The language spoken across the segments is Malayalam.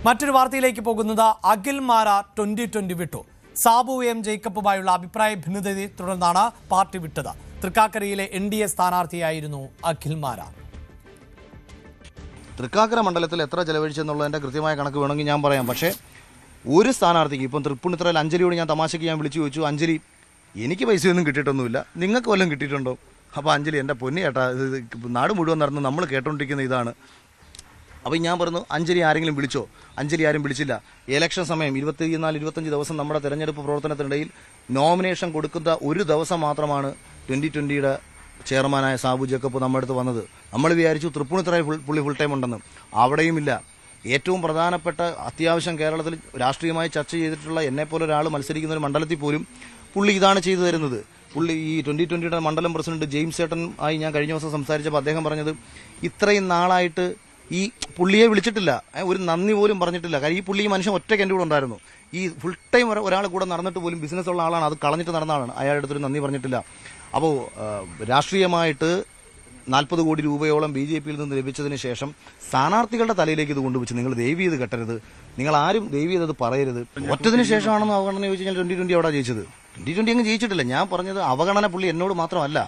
മറ്റൊരു വാർത്തയിലേക്ക് പോകുന്നത് അഖിൽ മാരാർ 2020 വിട്ടു. സാബു എം ജേക്കബുമായുള്ള അഭിപ്രായ ഭിന്നതയെ തുടർന്നാണ് പാർട്ടി വിട്ടത്. തൃക്കാക്കരയിലെ NDA സ്ഥാനാർത്ഥിയായിരുന്നു അഖിൽ മാരാർ. തൃക്കാക്കര മണ്ഡലത്തിൽ എത്ര ചെലവഴിച്ചെന്നുള്ളതിൻ്റെ കൃത്യമായ കണക്ക് വേണമെങ്കിൽ ഞാൻ പറയാം. പക്ഷേ ഒരു സ്ഥാനാർത്ഥിക്ക് ഇപ്പം തൃപ്പൂണിത്തുറയിൽ അഞ്ജലിയോട് ഞാൻ തമാശയ്ക്ക് വിളിച്ചു ചോദിച്ചു, അഞ്ജലി എനിക്ക് പൈസയൊന്നും കിട്ടിയിട്ടൊന്നുമില്ല, നിങ്ങൾക്ക് വല്ലതും കിട്ടിയിട്ടുണ്ടോ? അപ്പോൾ അഞ്ജലി എൻ്റെ പൊന്നി ചേട്ടാ, ഇത് നാട് മുഴുവൻ നടന്ന് നമ്മൾ കേട്ടോണ്ടിരിക്കുന്ന ഇതാണ്. അപ്പോൾ ഞാൻ പറഞ്ഞു, അഞ്ജലി ആരെങ്കിലും വിളിച്ചോ? അഞ്ജലി ആരും വിളിച്ചില്ല. ഇലക്ഷൻ സമയം 24-25 ദിവസം നമ്മുടെ തെരഞ്ഞെടുപ്പ് പ്രവർത്തനത്തിനിടയിൽ നോമിനേഷൻ കൊടുക്കുന്ന ഒരു ദിവസം മാത്രമാണ് 2020 ചെയർമാനായ സാബു ജേക്കബ് നമ്മുടെ അടുത്ത് വന്നത്. നമ്മൾ വിചാരിച്ചു തൃപ്പൂണിത്തുറയിൽ പുള്ളി ഫുൾ ടൈം ഉണ്ടെന്ന്. അവിടെയുമില്ല. ഏറ്റവും പ്രധാനപ്പെട്ട അത്യാവശ്യം കേരളത്തിൽ രാഷ്ട്രീയമായി ചർച്ച ചെയ്തിട്ടുള്ള എന്നെപ്പോലെ ഒരാൾ മത്സരിക്കുന്ന ഒരു മണ്ഡലത്തിൽ പോലും പുള്ളി ഇതാണ് ചെയ്തു തരുന്നത്. പുള്ളി ഈ 2020 മണ്ഡലം പ്രസിഡന്റ് ജെയിംസ് ചേട്ടൻ ആയി ഞാൻ കഴിഞ്ഞ ദിവസം സംസാരിച്ചപ്പോൾ അദ്ദേഹം പറഞ്ഞത്, ഇത്രയും നാളായിട്ട് ഈ പുള്ളിയെ വിളിച്ചിട്ടില്ല, ഒരു നന്ദി പോലും പറഞ്ഞിട്ടില്ല. കാര്യം ഈ പുള്ളി ഈ മനുഷ്യൻ ഒറ്റയ്ക്ക് എൻ്റെ കൂടെ ഉണ്ടായിരുന്നു. ഈ ഫുൾ ടൈം ഒരാൾ കൂടെ നടന്നിട്ട് പോലും ബിസിനസ് ഉള്ള ആളാണ്, അത് കളഞ്ഞിട്ട് നടന്ന ആളാണ്. അയാളുടെ അടുത്തൊരു നന്ദി പറഞ്ഞിട്ടില്ല. അപ്പോൾ രാഷ്ട്രീയമായിട്ട് 40 കോടി രൂപയോളം BJPയിൽ നിന്ന് ലഭിച്ചതിന് ശേഷം സ്ഥാനാർത്ഥികളുടെ തലയിലേക്ക് ഇത് കൊണ്ടുവച്ച് നിങ്ങൾ ദയവ് ചെയ്ത് കെട്ടരുത്, നിങ്ങൾ ആരും ദയവ് ചെയ്തത് പറയരുത്. ഒറ്റതിന് ശേഷമാണെന്ന് അവഗണന ചോദിച്ചു കഴിഞ്ഞാൽ 2020 അവിടെ ജയിച്ചത്. 2020 അങ്ങ് ജയിച്ചിട്ടില്ല. ഞാൻ പറഞ്ഞത് അവഗണന പുള്ളി എന്നോട് മാത്രമല്ല.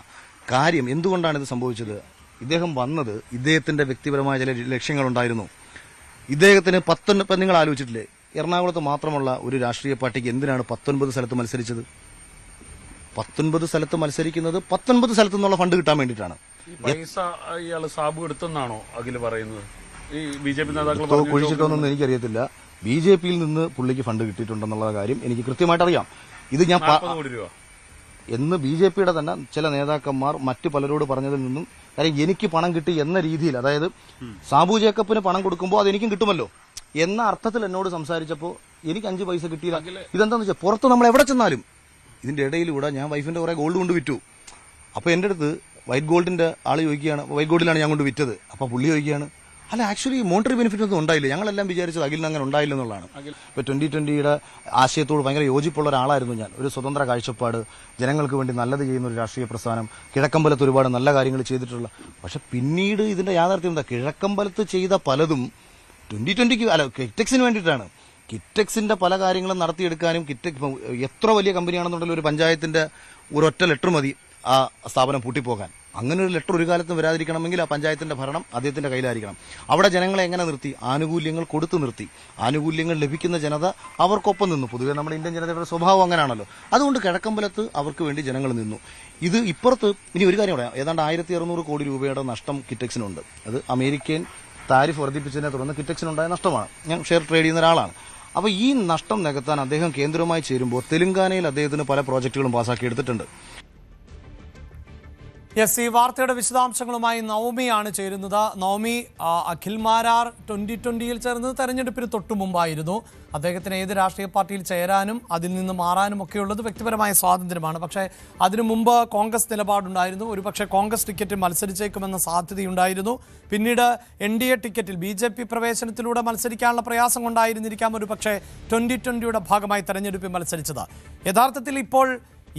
കാര്യം എന്തുകൊണ്ടാണ് ഇത് സംഭവിച്ചത്? ഇദ്ദേഹം വന്നത് ഇദ്ദേഹത്തിന്റെ വ്യക്തിപരമായ ചില ലക്ഷ്യങ്ങളുണ്ടായിരുന്നു. ഇദ്ദേഹത്തിന് 19, ഇപ്പം നിങ്ങൾ ആലോചിച്ചിട്ടില്ലേ, എറണാകുളത്ത് മാത്രമുള്ള ഒരു രാഷ്ട്രീയ പാർട്ടിക്ക് എന്തിനാണ് 19 സ്ഥലത്ത് മത്സരിച്ചത്? 19 സ്ഥലത്ത് മത്സരിക്കുന്നത് 19 സ്ഥലത്തു നിന്നുള്ള ഫണ്ട് കിട്ടാൻ വേണ്ടിയിട്ടാണ്. സാബു എടുത്തെന്നാണോ അഖിൽ പറയുന്നത്? ഈ BJP നേതാക്കൾ കുഴിച്ചിട്ടൊന്നും എനിക്കറിയത്തില്ല. BJPയിൽ നിന്ന് പുള്ളിക്ക് ഫണ്ട് കിട്ടിയിട്ടുണ്ടെന്നുള്ള കാര്യം എനിക്ക് കൃത്യമായിട്ട് അറിയാം. ഇത് ഞാൻ എന്ന് BJPയുടെ തന്നെ ചില നേതാക്കന്മാർ മറ്റു പലരോട് പറഞ്ഞതിൽ നിന്നും, കാര്യം എനിക്ക് പണം കിട്ടി എന്ന രീതിയിൽ, അതായത് സാബു ജേക്കബിന് പണം കൊടുക്കുമ്പോൾ അതെനിക്കും കിട്ടുമല്ലോ എന്ന അർത്ഥത്തിൽ എന്നോട് സംസാരിച്ചപ്പോൾ എനിക്ക് 5 പൈസ കിട്ടിയില്ല. ഇതെന്താന്ന് വെച്ചാൽ പുറത്ത് നമ്മൾ എവിടെ ചെന്നാലും ഇതിന്റെ ഇടയിലൂടെ ഞാൻ വൈഫിന്റെ കുറെ ഗോൾഡ് കൊണ്ട് വിറ്റു. അപ്പോൾ എൻ്റെ അടുത്ത് വൈറ്റ് ഗോൾഡിന്റെ ആൾ ചോദിക്കുകയാണ്, വൈറ്റ് ഗോൾഡിലാണ് ഞാൻ കൊണ്ട് വിറ്റത്. അപ്പോൾ പുള്ളി ചോദിക്കുകയാണ്, അല്ല ആക്ച്വലി മോണിറ്ററി ബെനിഫിറ്റ് ഒന്നും ഉണ്ടായില്ല, ഞങ്ങളെല്ലാം വിചാരിച്ചത് അഖിലിന് അങ്ങനെ ഉണ്ടായില്ല എന്നുള്ളതാണ്. ഇപ്പോൾ 2020 ആശയത്തോട് ഭയങ്കര യോജിപ്പുള്ള ഒരാളായിരുന്നു ഞാൻ. ഒരു സ്വതന്ത്ര കാഴ്ചപ്പാട്, ജനങ്ങൾക്ക് വേണ്ടി നല്ലത് ചെയ്യുന്ന ഒരു രാഷ്ട്രീയ പ്രസ്ഥാനം, കിഴക്കമ്പലത്ത് ഒരുപാട് നല്ല കാര്യങ്ങൾ ചെയ്തിട്ടുള്ള. പക്ഷെ പിന്നീട് ഇതിന്റെ യാഥാർത്ഥ്യം എന്താ? കിഴക്കമ്പലത്ത് ചെയ്ത പലതും 2020 അല്ല കിറ്റെക്സിന് വേണ്ടിയിട്ടാണ്. കിറ്റെക്സിന്റെ പല കാര്യങ്ങളും നടത്തിയെടുക്കാനും എത്ര വലിയ കമ്പനിയാണെന്നുണ്ടെങ്കിൽ ഒരു പഞ്ചായത്തിന്റെ ഒരൊറ്റ ലെറ്റർ മതി ആ സ്ഥാപനം പൂട്ടിപ്പോകാൻ. അങ്ങനെ ഒരു ലെറ്റർ ഒരു കാലത്തും വരാതിരിക്കണമെങ്കിൽ ആ പഞ്ചായത്തിന്റെ ഭരണം അദ്ദേഹത്തിന്റെ കയ്യിലായിരിക്കണം. അവിടെ ജനങ്ങളെ എങ്ങനെ നിർത്തി? ആനുകൂല്യങ്ങൾ കൊടുത്തു നിർത്തി. ആനുകൂല്യങ്ങൾ ലഭിക്കുന്ന ജനത അവർക്കൊപ്പം നിന്നു. പൊതുവെ നമ്മുടെ ഇന്ത്യൻ ജനതയുടെ സ്വഭാവം അങ്ങനെയാണല്ലോ. അതുകൊണ്ട് കിഴക്കമ്പലത്ത് അവർക്ക് വേണ്ടി ജനങ്ങൾ നിന്നു. ഇത് ഇപ്പുറത്ത് ഇനി ഒരു കാര്യം പറയാം, ഏതാണ്ട് 1600 കോടി രൂപയുടെ നഷ്ടം കിറ്റെക്സിനുണ്ട്. അത് അമേരിക്കൻ താരിഫ് വർദ്ധിപ്പിച്ചതിനെ തുടർന്ന് കിറ്റെക്സിനുണ്ടായ നഷ്ടമാണ്. ഞാൻ ഷെയർ ട്രേഡ് ചെയ്യുന്ന ഒരാളാണ്. അപ്പോൾ ഈ നഷ്ടം നികത്താൻ അദ്ദേഹം കേന്ദ്രവുമായി ചേരുമ്പോൾ തെലങ്കാനയിൽ അദ്ദേഹത്തിന് പല പ്രോജക്റ്റുകളും പാസ്സാക്കി എടുത്തിട്ടുണ്ട്. യെസ്, ഈ വാർത്തയുടെ വിശദാംശങ്ങളുമായി നവമിയാണ് ചേരുന്നത്. നവമി, അഖിൽ മാരാർ 2020 ചേർന്നത് തെരഞ്ഞെടുപ്പിന് തൊട്ടു മുമ്പായിരുന്നു. അദ്ദേഹത്തിന് ഏത് രാഷ്ട്രീയ പാർട്ടിയിൽ ചേരാനും അതിൽ നിന്ന് മാറാനും ഒക്കെയുള്ളത് വ്യക്തിപരമായ സ്വാതന്ത്ര്യമാണ്. പക്ഷേ അതിനു മുമ്പ് കോൺഗ്രസ് നിലപാടുണ്ടായിരുന്നു. ഒരുപക്ഷെ കോൺഗ്രസ് ടിക്കറ്റിൽ മത്സരിച്ചേക്കുമെന്ന സാധ്യതയുണ്ടായിരുന്നു. പിന്നീട് NDA ടിക്കറ്റിൽ BJP പ്രവേശനത്തിലൂടെ മത്സരിക്കാനുള്ള പ്രയാസം കൊണ്ടായിരുന്നിരിക്കാം ഒരുപക്ഷെ 2020 ഭാഗമായി തെരഞ്ഞെടുപ്പിൽ മത്സരിച്ചത്. യഥാർത്ഥത്തിൽ ഇപ്പോൾ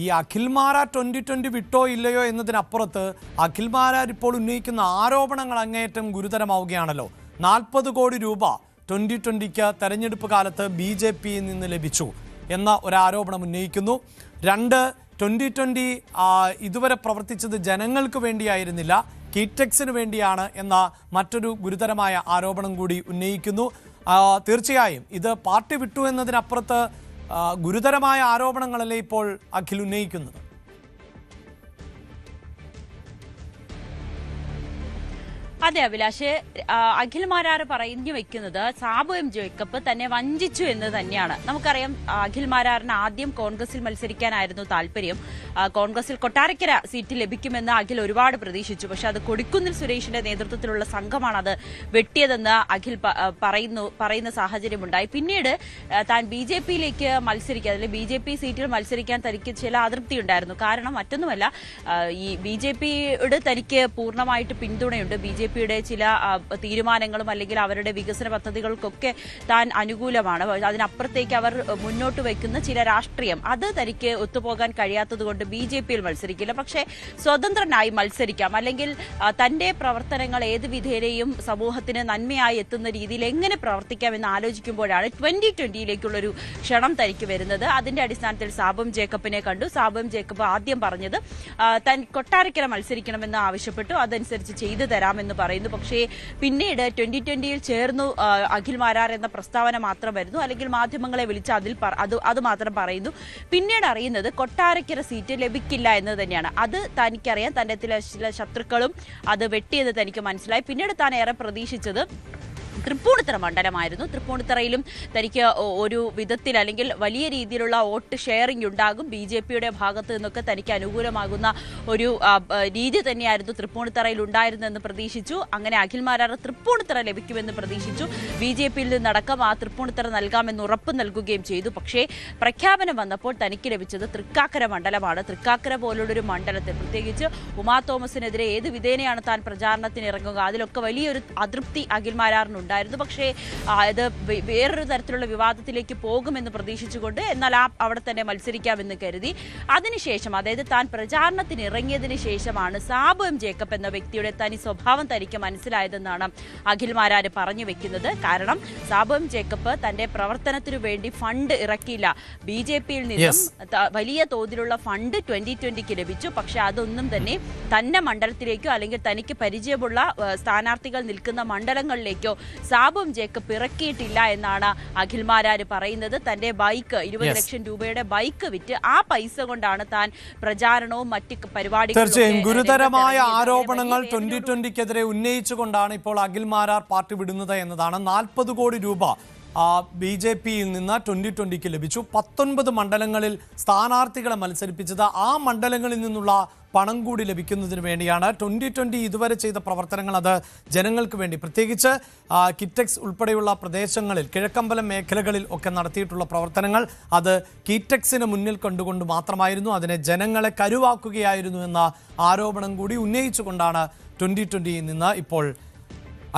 ഈ അഖിൽ മാരാർ 2020 വിട്ടോ ഇല്ലയോ എന്നതിനപ്പുറത്ത് അഖിൽ മാരാർ ഇപ്പോൾ ഉന്നയിക്കുന്ന ആരോപണങ്ങൾ അങ്ങേയറ്റം ഗുരുതരമാവുകയാണല്ലോ. 40 കോടി രൂപ 2020 തെരഞ്ഞെടുപ്പ് കാലത്ത് BJPയിൽ നിന്ന് ലഭിച്ചു എന്ന ഒരാരോപണം ഉന്നയിക്കുന്നു. 2020 ഇതുവരെ പ്രവർത്തിച്ചത് ജനങ്ങൾക്ക് വേണ്ടിയായിരുന്നില്ല, കിറ്റെക്സിന് വേണ്ടിയാണ് എന്ന മറ്റൊരു ഗുരുതരമായ ആരോപണം കൂടി ഉന്നയിക്കുന്നു. തീർച്ചയായും ഇത് പാർട്ടി വിട്ടു എന്നതിനപ്പുറത്ത് ഗുരുതരമായ ആരോപണങ്ങളല്ലേ ഇപ്പോൾ അഖിൽ ഉന്നയിക്കുന്നത്? അതെ അഭിലാഷ്, അഖിൽ മാരാർ പറഞ്ഞു വെക്കുന്നത് സാബു എം ജേക്കബ് തന്നെ വഞ്ചിച്ചു എന്ന് തന്നെയാണ്. നമുക്കറിയാം, അഖിൽ മാരാറിന് ആദ്യം കോൺഗ്രസിൽ മത്സരിക്കാനായിരുന്നു താല്പര്യം. കോൺഗ്രസിൽ കൊട്ടാരക്കര സീറ്റ് ലഭിക്കുമെന്ന് അഖിൽ ഒരുപാട് പ്രതീക്ഷിച്ചു. പക്ഷെ അത് കൊടിക്കുന്നിൽ സുരേഷിന്റെ നേതൃത്വത്തിലുള്ള സംഘമാണ് അത് വെട്ടിയതെന്ന് അഖിൽ പറയുന്ന സാഹചര്യമുണ്ടായി. പിന്നീട് താൻ BJPയിലേക്ക് മത്സരിക്കുക, അതിൽ BJP സീറ്റിൽ മത്സരിക്കാൻ തനിക്ക് ചില അതൃപ്തി ഉണ്ടായിരുന്നു. കാരണം മറ്റൊന്നുമല്ല, ഈ BJPയുടെ തനിക്ക് പൂർണ്ണമായിട്ട് പിന്തുണയുണ്ട്. BJP പിയുടെ ചില തീരുമാനങ്ങളും അല്ലെങ്കിൽ അവരുടെ വികസന പദ്ധതികൾക്കൊക്കെ താൻ അനുകൂലമാണ്. അതിനപ്പുറത്തേക്ക് അവർ മുന്നോട്ട് വയ്ക്കുന്ന ചില രാഷ്ട്രീയം അത് തനിക്ക് ഒത്തുപോകാൻ കഴിയാത്തത് കൊണ്ട് BJP-യിൽ മത്സരിക്കില്ല. പക്ഷേ സ്വതന്ത്രനായി മത്സരിക്കാം, അല്ലെങ്കിൽ തന്റെ പ്രവർത്തനങ്ങൾ ഏത് വിധേനയും സമൂഹത്തിന് നന്മയായി എത്തുന്ന രീതിയിൽ എങ്ങനെ പ്രവർത്തിക്കാമെന്ന് ആലോചിക്കുമ്പോഴാണ് 2020-യിലേക്കുള്ളൊരു ക്ഷണം തനിക്ക് വരുന്നത്. അതിന്റെ അടിസ്ഥാനത്തിൽ സാബു ജേക്കബിനെ കണ്ടു. സാബു ജേക്കബ് ആദ്യം പറഞ്ഞത് താൻ കൊട്ടാരക്കര മത്സരിക്കണമെന്ന് ആവശ്യപ്പെട്ടു. അതനുസരിച്ച് ചെയ്തു തരാമെന്ന് പറയുന്നു. പക്ഷേ പിന്നീട് 2020-യിൽ ചേർന്നു അഖിൽ മാരാർ എന്ന പ്രസ്താവന മാത്രം വരുന്നു, അല്ലെങ്കിൽ മാധ്യമങ്ങളെ വിളിച്ച് അത് മാത്രം പറയുന്നു. പിന്നീട് അറിയുന്നത് കൊട്ടാരക്കര സീറ്റ് ലഭിക്കില്ല എന്ന് തന്നെയാണ്. അത് തനിക്കറിയാം, തന്റെ ചില ശത്രുക്കളും അത് വെട്ടിയെന്ന് തനിക്ക് മനസ്സിലായി. പിന്നീട് താൻ ഏറെ പ്രതീക്ഷിച്ചത് തൃപ്പൂണിത്തറ മണ്ഡലമായിരുന്നു. തൃപ്പൂണിത്തറയിലും തനിക്ക് ഒരു വിധത്തിൽ അല്ലെങ്കിൽ വലിയ രീതിയിലുള്ള വോട്ട് ഷെയറിംഗ് ഉണ്ടാകും, BJP-യുടെ ഭാഗത്ത് നിന്നൊക്കെ തനിക്ക് അനുകൂലമാകുന്ന ഒരു രീതി തന്നെയായിരുന്നു തൃപ്പൂണിത്തറയിൽ ഉണ്ടായിരുന്നെന്ന് പ്രതീക്ഷിച്ചു. അങ്ങനെ അഖിൽ മാരാർ തൃപ്പൂണിത്തറ ലഭിക്കുമെന്ന് പ്രതീക്ഷിച്ചു. BJP-യിൽ നിന്നടക്കം ആ തൃപ്പൂണിത്തറ നൽകാമെന്ന് ഉറപ്പ് നൽകുകയും ചെയ്തു. പക്ഷേ പ്രഖ്യാപനം വന്നപ്പോൾ തനിക്ക് ലഭിച്ചത് തൃക്കാക്കര മണ്ഡലമാണ്. തൃക്കാക്കര പോലുള്ളൊരു മണ്ഡലത്തിൽ പ്രത്യേകിച്ച് ഉമാ തോമസിനെതിരെ ഏത് വിധേനയാണ് താൻ പ്രചാരണത്തിന് ഇറങ്ങുക, അതിലൊക്കെ വലിയൊരു അതൃപ്തി അഖിൽ മാരാറിനുണ്ട്. പക്ഷേ ഇത് വേറൊരു തരത്തിലുള്ള വിവാദത്തിലേക്ക് പോകുമെന്ന് പ്രതീക്ഷിച്ചുകൊണ്ട് എന്നാൽ അവിടെ തന്നെ മത്സരിക്കാമെന്ന് കരുതി. അതിനുശേഷം, അതായത് താൻ പ്രചാരണത്തിന് ഇറങ്ങിയതിന് ശേഷമാണ് സാബു ജേക്കബ് എന്ന വ്യക്തിയുടെ തനി സ്വഭാവം തനിക്ക് മനസ്സിലായതെന്നാണ് അഖിൽ മാരാർ പറഞ്ഞു വെക്കുന്നത്. കാരണം സാബു ജേക്കബ് തന്റെ പ്രവർത്തനത്തിനു വേണ്ടി ഫണ്ട് ഇറക്കിയില്ല. BJP-യിൽ നിന്നും വലിയ തോതിലുള്ള ഫണ്ട് 2020-ക്ക് ലഭിച്ചു. പക്ഷെ അതൊന്നും തന്നെ തന്റെ മണ്ഡലത്തിലേക്കോ അല്ലെങ്കിൽ തനിക്ക് പരിചയമുള്ള സ്ഥാനാർത്ഥികൾ നിൽക്കുന്ന മണ്ഡലങ്ങളിലേക്കോ സാബു ജേക്കബ് ഇറക്കിയിട്ടില്ല എന്നാണ് അഖിൽ മാരാർ പറയുന്നത്. തന്റെ ബൈക്ക് 20 ലക്ഷം രൂപയുടെ ബൈക്ക് വിറ്റ് ആ പൈസ കൊണ്ടാണ് താൻ പ്രചാരണവും മറ്റ് പരിപാടികളും. തീർച്ചയായും ഗുരുതരമായ ആരോപണങ്ങൾ 2020-ക്കെതിരെ ഉന്നയിച്ചുകൊണ്ടാണ് ഇപ്പോൾ അഖിൽ മാരാർ പാർട്ടി വിടുന്നത് എന്നതാണ്. 40 കോടി രൂപ BJP-യിൽ നിന്ന് 2020-ക്ക് ലഭിച്ചു. 19 മണ്ഡലങ്ങളിൽ സ്ഥാനാർത്ഥികളെ മത്സരിപ്പിച്ചത് ആ മണ്ഡലങ്ങളിൽ നിന്നുള്ള പണം കൂടി ലഭിക്കുന്നതിന് വേണ്ടിയാണ്. 2020 ഇതുവരെ ചെയ്ത പ്രവർത്തനങ്ങൾ അത് ജനങ്ങൾക്ക് വേണ്ടി, പ്രത്യേകിച്ച് കിറ്റക്സ് ഉൾപ്പെടെയുള്ള പ്രദേശങ്ങളിൽ, കിഴക്കമ്പലം മേഖലകളിൽ ഒക്കെ നടത്തിയിട്ടുള്ള പ്രവർത്തനങ്ങൾ അത് കിറ്റക്സിന് മുന്നിൽ കണ്ടുകൊണ്ട് മാത്രമായിരുന്നു. അതിനെ ജനങ്ങളെ കരുവാക്കുകയായിരുന്നു എന്ന ആരോപണം കൂടി ഉന്നയിച്ചുകൊണ്ടാണ് 2020-യിൽ നിന്ന് ഇപ്പോൾ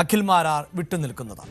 അഖിൽ മാരാർ വിട്ടുനിൽക്കുന്നത്.